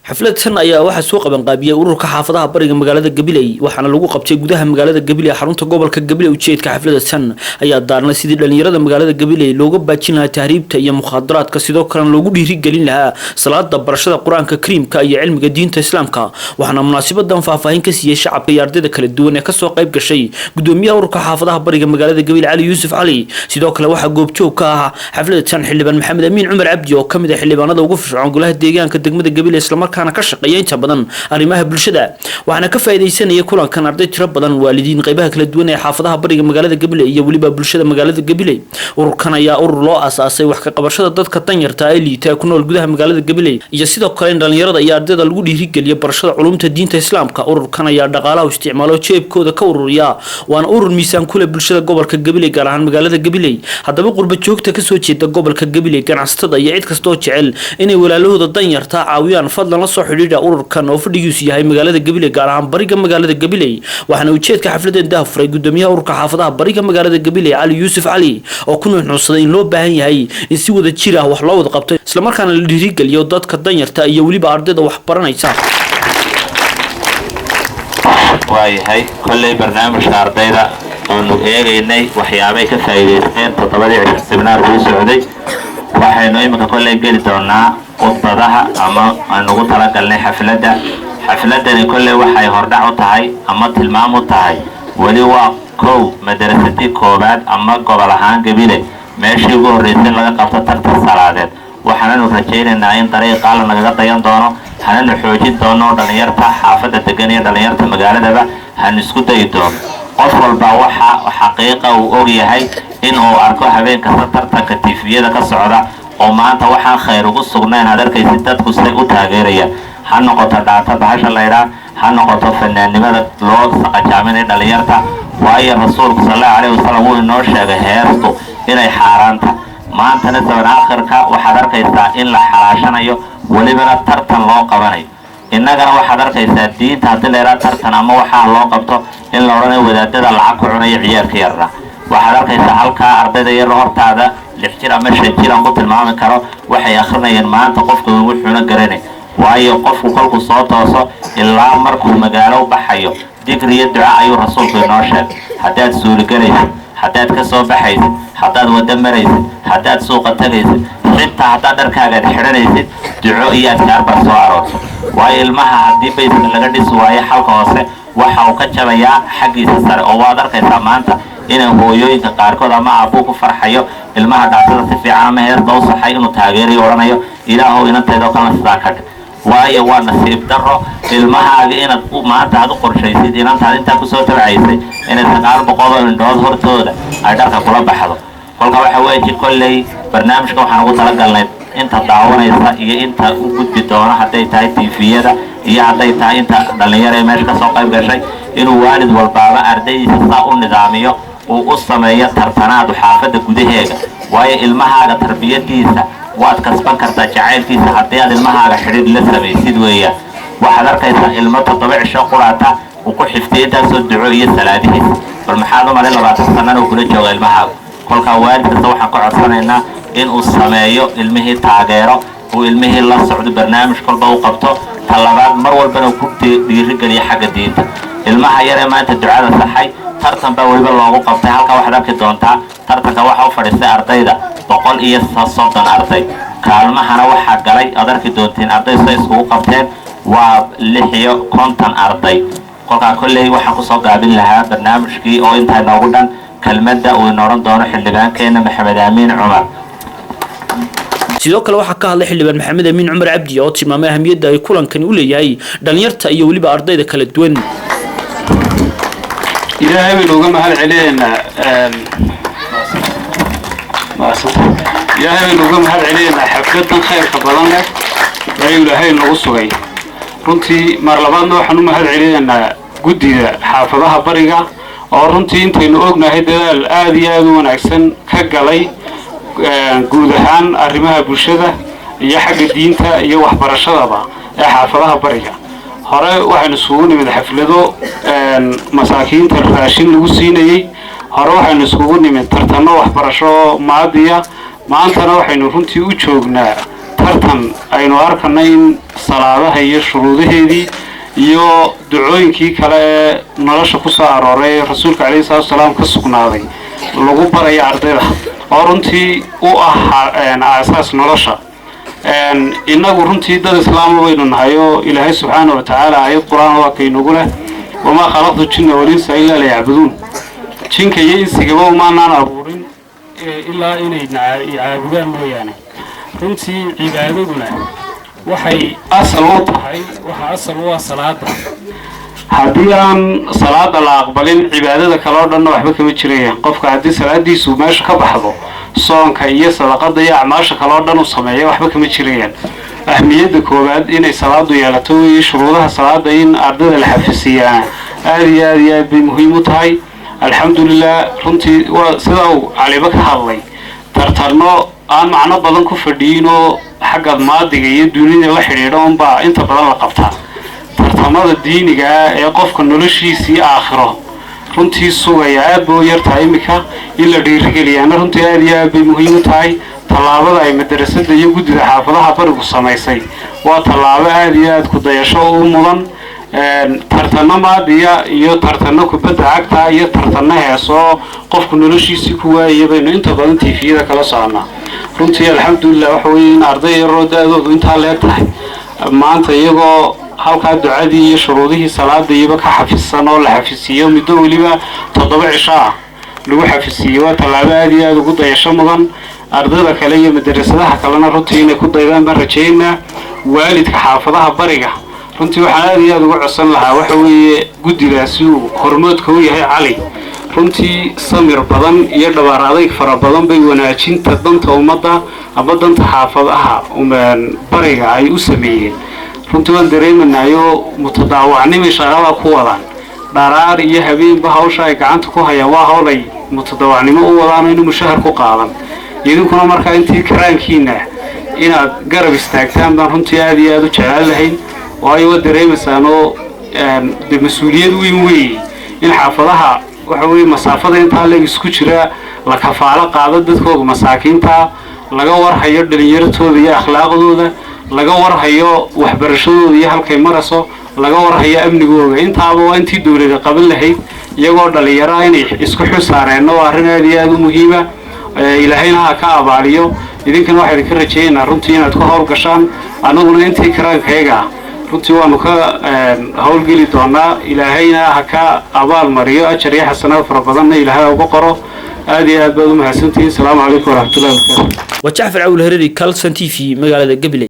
xafladdan ayaa waxa soo qaban qaabiyay ururka xaafadaha bariga magaalada Gabiley waxaana lagu qabtay gudaha magaalada Gabiley xarunta gobolka Gabiley ujeedka xafladdan ayaa daarnay sidii dhalinyarada magaalada Gabiley looga baajin lahaa tahriibta iyo mukhadaraadka sidoo kale loogu dhiirigelin lahaa salaada barashada quraanka kariimka iyo cilmiga diinta islaamka waxaana munaasabadan faahfaahin ka siiyay shacabka iyo ardayda kala duwan ee ka soo qayb gashay gudoomiyaha ururka xaafadaha bariga magaalada Gabiley Ali Yuusuf Ali sidoo kale waxa goobjoog ka ah xafladdan xildhibaan Maxamed Amiin Cumar Cabdi oo kamid ah xildhibaanada ugu firfircoon golaha deegaanka degmada Gabiley isla markaana ka shaqeeyay inta badan arrimaha bulshada waxaana ka faa'iideysanaya kulankan arday tiro badan waalidiin qaybaha kala duwan ee xaafadaha bariga magaalada Gabiley iyo waliba bulshada magaalada Gabiley ururkan ayaa urur loo aasaasay wax ka qabashada dadka danyarta ah ee liita ku nool gudaha magaalada Gabiley iyo sidoo kale in dhalinyarada iyo ardayda lagu dhiirigeliyo barashada culuumta diinta islaamka ururkan ayaa dhaqaalaha u isticmaalo jeebkooda ka ururiya waana urur miisaan ku leh bulshada gobolka Gabiley gaar ahaan magaalada Gabiley haddaba qurba joogta ka soo jeeda gobolka Gabiley ganacsatada iyo cid kasta oo jecel inay walaalahooda danyarta caawiyaan fadlan la soo xidhiidha ururkan oo fadhigiisu yahay magaalada Gabiley gaar ahaan bariga magaalada Gabiley waxaana ujeedka xafladda daahfuray gudoomiyaha ururka xaafadaha bariga magaalada Gabiley Ali Yuusuf Ali oo ku nuuxnuuxsaday in loo baahan yahay in si wada jir ah wax loo wada qabto isla markaana la dhiirigeliyo dadka danyarta iyo waliba ardayda wax baranaysa waayahay kolley barnaamijka ardayda oo eegaynay waxyaabay ka faa'iideysteen todobadii seminar uu socday waxaynu imika kolley geli doonaa khudbadaha ama aan ugu talagalnay xafladani kolley waxay hordhac u tahay ama tilmaam u tahay wali waa kow madrasadii koobaad ama gobol ahaan Gabiley meeshii ugu horeysay laga qabto tartan salaadeed waxaanu rajaynaynaa in dariiqa la naga dayan doono hanana xoojin doono dhalinyarta xaafadda degan iyo dhalinyarta magaaladaba han isku day doono qof walba waxa xaqiiqa uu og yahay in uu arko habeenka tartanka TV-yada ka socda oo maanta waxaan khayr ugu sugnayn adarkaysi dadku say u taageerayaan ha noqoto dhaata bahasha leeyahay ha noqoto fanaanimada loo saqajaaminay dhalinyarta waayo rasuulku sallallahu alayhi wasallam uu inoo sheegay heertu inay xaaraanta maantana zaman aakhirka waxaad arkaysaa in la xalaashanayo walibana tartan loo qabanayo innagana waxaad arkaysaa diinta haddii la yiraahdo tartan ama waxaa loo qabto in la oranayo wadaadada lacag ku cunayo ciyaarka yarna waxaad arkaysaa halkaa ardayda yar hortaada 6 jir ama 5 jir aan ku tilmaami karo waxay akhrinayaan maanta qofku wuxuuna garanay waayo qofku kolku soo tooso ilaa markuu magaalo u baxayo digriyo duca ayuu rasuulku inoo sheegay haddaad suuli galaysid haddaad ka soo baxaysid haddaad wada maraysid haddaad suuqa tagaysid xitaa haddaad dharkaaga xiranaysid duco iyo adkaar baa soo aroorto waayo ilmaha haddii bayska laga dhisi waayo xalka hoose waxa uu ka jabayaa xaggiisa sare oo waad arkaysaa maanta inay hooyooyinka qaarkood ama aabuu ku farxayo ilmaha dhacdada si fiican ama heerta u saxay inuu taageerayo oranayo ilaahow inanteedoo kalena sidaa ka dhig waayo waa nasiib daro ilmahaaga inaad maanta aad u qorshaysid inantaad intaa kusoo tabacaysay inay 900 oo indhood hortooda ay dharka kula baxdo kolka waxa weeye kolley barnaamijka waxaan ugu talagalnay inta daawanaysa iyo inta u gudbi doona hadday tahay TV-yada iyo hadday tahay inta dhalinyarada meesha ka soo qayb gashay inuu waalid walbaaba ardaydiisa saa u nidaamiyo uu u sameeyo tartanaad xaafadda gudaheega waayo ilmahaaga tarbiyadiisa waad kasban kartaa jacaylkiisa haddii aad ilmahaaga xidhiid la samaysid weeyaan waxaad arkaysaa ilmo 7 cisho quraata uu ku xifteedaasoo duco iyo salaadihiisa bal maxaad u malay 20 sano uu kula jooga ilmahaaga kolka waalidka waxaan ka codsanaynaa in uu sameeyo ilmihii taageero uu ilmihii la socdo barnaamij kolba uu qabto talabaad mar walbana ku dhiirigeliyo xagga diinta ilmaha yar ee maanta ducada saxay tartan baa waliba loogu qabtay halka waxaad arki doontaa tartanka waxa u fadhiistay ardayda 130 arday kaalmahana waxaa galay aad arki doontiin arday soo iskugu qabteen waa 650 arday kolka kolley waxaan ku soo gaabin lahaa barnaamijkii oo inta noogu dhan kelmadda uu nooran doono xildhibaankeena Maxamed Amiin Cumar sidoo kale waxa ka hadlay xildhibaan Maxamed Amiin Cumar Cabdi oo tilmaamay ahamiyadda ay kulankan u leeyahay dhalinyarta iyo waliba ardayda kala duwan ilaahay nooga mahad celeena ilaahay nooga mahad celeena xafladan khayrka badan leh ay ilaahay nagu sugay runtii mar labaadna waxaan u mahad celeena guddiga xaafadaha bariga oo runtii intaynu ognahay dadaal aad iyo aad u wanaagsan ka galay guud ahaan arrimaha bulshada iyo xagga diinta iyo waxbarashadaba ee xaafadaha bariga hore waxaynu isugu nimid xaflado masaakiinta raashin lagu siinayay hore waxaynu isugu nimid tartano waxbarasho maadiya maantana waxaynu runtii u joognaa tartan aynu arkanay in salaadaha iyo shuruudaheedii iyo ducooyinkii kale ee nolosha ku soo arooray rasuulka calayhi salaatu wasalaam ka sugnaaday lagu barayo ardayda oo runtii u ah aasaas nolosha inagu runtii dad islaam waynu nahay oo ilaahay subxaanahu wa tacaala ayad qur'aan waa kaynagu leh wamaa khalaqtu jinna wal insa illaa liyacbuduun jinka iyo insigaba umaanaan abuurin ilaa inay caabudaan mooyaane runtii cibaadaduna waxay asal u tahay waxa asal u ah salaada haddii aan salaada la aqbalin cibaadada kale oo dhanna waxba kama jirayaan qofka haddii salaadiisu meesha ka baxdo soonka iyo sadaqada iyo acmaasha kale oo dhan uu sameeyo waxba kama jirayaan ahmiyadda koowaad inay salaadu yeelato iyo shuruudaha salaada in ardayda la xafisiiyaan aad iyo aad bay muhiim u tahay alxamdulilah runtii waa sida uu caliba ka hadlay tartarno aan macno badan ku fadhiinoo xagga maadiga iyo dunida la xidhiidha unbaa inta badan la qabtaa tartamada diiniga ah ee qofka noloshiisii aakhiro runtii sugaya aad buu yartahay iminka in la dhiirigeliyaana runtii aad iyo aad bay muhiim u tahay tallaabada ay madarasada iyo guddida xaafadaha barigu samaysay waa tallaabo aad iyo aad ku dayasho u mudan tartanno maadiya iyo tartanno kubadda cagta iyo tartanno heesoo qofku noloshiisii ku waayaya baynu inta badan tiifiyada kala soconaa runtii alxamdulilah waxa weeye in arday yaroo da-doodu intaa leeg tahay maanta iyagoo halkaa ducadii iyo shuruudihii salaadaiyoba ka xafisan oo la xafisiiyo muddo weliba 7 cisho ah lagu xafisiiyo waa tallaabo aad iyo aad ugu dayasho mudan ardayda kale iyo madarasadaha kalena runtii inay ku daydaan baan rajaynaa waalidka xaafadaha bariga runtii waxaan aad iyo aad uga codsan lahaa waxa weeye guddigaasi uu hormoodka u yahay cali runtii samir badan iyo dhabaar adayg fara badan bay wanaajinta danta ummadda ama danta xaafadaha bariga ay u sameeyeen runtii waan dareemanaayo mutadaawacnimay shaqada ku wadaan dharaar iyo habeenba hawsha ay gacanta ku hayaan waa hawl ay mutadaawacnimo u wadaan inuu mushahar ku qaadan idinkuna markaa intii karaankiina inaad garab istaagtaan baan runtii aad iyo aad u jeclaan lahayn waayo waa dareemaysaanoo de mas-uuliyad weyn weeye in xaafadaha waxa weeye masaafada intaa leeg isku jira la kafaalo qaado dadkooda masaakiinta laga warhayo dhalinyaratooda iyo akhlaaqdooda laga warhayo waxbarashadooda iyo halkay marayso laga warhayo amnigooda intaaba waa intii dawladda qaban lahayd iyagoo dhalinyaro inay isku xusaareenno waa arrin aad iyo aad u muhiima ilaahayna ha ka abaaliyo idinkana waxaa idinka rajaynaynaa runtii inaad ku howlgashaan annaguna intii karaankayaga runtii waanu ka howlgeli doonaa ilaahayna ha ka abaal mariyo ajar iyo xasanaad fara badanna ilaahay uga qoro aad iyo aad baad u mahadsantihiin asalaamu calaykum waraxmatullahi wabarakaatu وجعفر عول هريري كالسن تي في مقالة قبلي